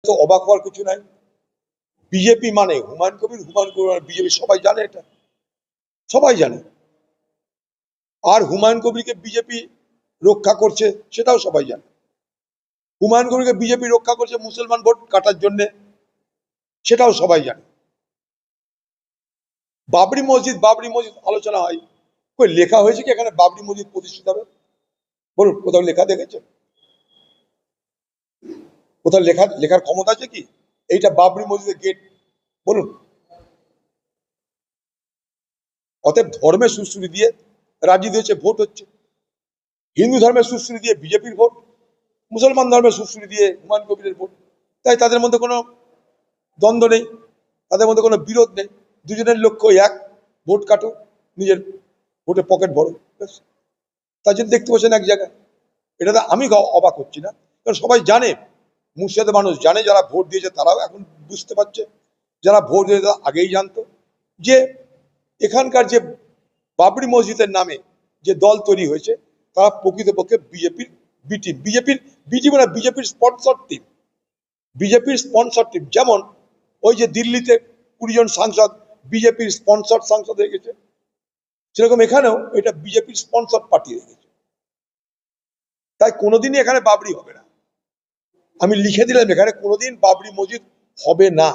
তো অবাক হওয়ার কিছু নাই। বিজেপি মানে হুমায়ুন কবির, মানে বিজেপি, সবাই জানে, এটা সবাই জানে। আর হুমায়ুন কবিরকে বিজেপি রক্ষা করছে সেটাও সবাই জানে। হুমায়ুন কবিরকে বিজেপি রক্ষা করছে মুসলমান ভোট কাটার জন্য, সেটাও সবাই জানে। বাবরি মসজিদ আলোচনা হয়, কই লেখা হয়েছে কি এখানে বাবরি মসজিদ প্রতিষ্ঠিত হবে? বলুন, কোথাও লেখা দেখেছেন? কোথাও লেখার ক্ষমতা আছে কি এইটা বাবরি মসজিদের গেট? বলুন। অতএব ধর্মের সুশ্রী দিয়ে রাজনীতি হচ্ছে, ভোট হচ্ছে। হিন্দু ধর্মের সুশ্রী দিয়ে বিজেপির ভোট, মুসলমান ধর্মের সুশ্রী দিয়ে হুমায়ুন কবিরের ভোট। তাই তাদের মধ্যে কোনো দ্বন্দ্ব নেই, তাদের মধ্যে কোনো বিরোধ নেই। দুজনের লক্ষ্য এক, ভোট কাটো, নিজের ভোটে পকেট ভরো, তার জন্য দেখতে পাচ্ছেন এক জায়গায়। এটাতে আমি অবাক হচ্ছি না, কারণ সবাই জানে, মুর্শিদাবাদের মানুষ জানে, যারা ভোট দিয়েছে তারাও এখন বুঝতে পারছে, যারা ভোট দিয়েছে তারা আগেই জানতো যে এখানকার যে বাবরি মসজিদের নামে যে দল তৈরি হয়েছে তারা প্রকৃতপক্ষে বিজেপির বিটিম মানে বিজেপির স্পন্সর টিম, বিজেপির স্পন্সর টিম। যেমন ওই যে দিল্লিতে 20 জন সাংসদ বিজেপির স্পন্সর সাংসদ হয়ে গেছে, সেরকম এখানেও এটা বিজেপির স্পন্সর পার্টি হয়ে গেছে। তাই কোনোদিনই এখানে বাবরি হবে না। আমি লিখে দিলাম, এখানে কোনোদিন বাবরি মসজিদ হবে না,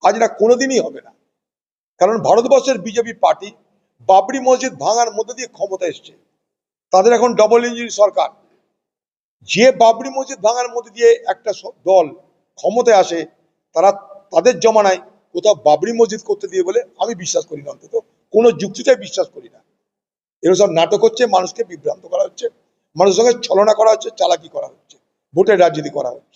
আজ না, কোনোদিনই হবে না। কারণ ভারতবর্ষের বিজেপি পার্টি বাবরি মসজিদ ভাঙার মধ্যে দিয়ে ক্ষমতা এসছে। তাদের এখন ডবল ইঞ্জিন সরকার। যে বাবরি মসজিদ ভাঙার মধ্যে দিয়ে একটা দল ক্ষমতায় আসে, তারা তাদের জমানায় কোথাও বাবরি মসজিদ করতে দিয়ে বলে আমি বিশ্বাস করি না, অন্তত কোনো যুক্তিটাই বিশ্বাস করি না। এগুলো সব নাটক হচ্ছে, মানুষকে বিভ্রান্ত করা হচ্ছে, মানুষের সঙ্গে ছলনা করা হচ্ছে, চালাকি করা হচ্ছে, ভোটের রাজনীতি করা হচ্ছে।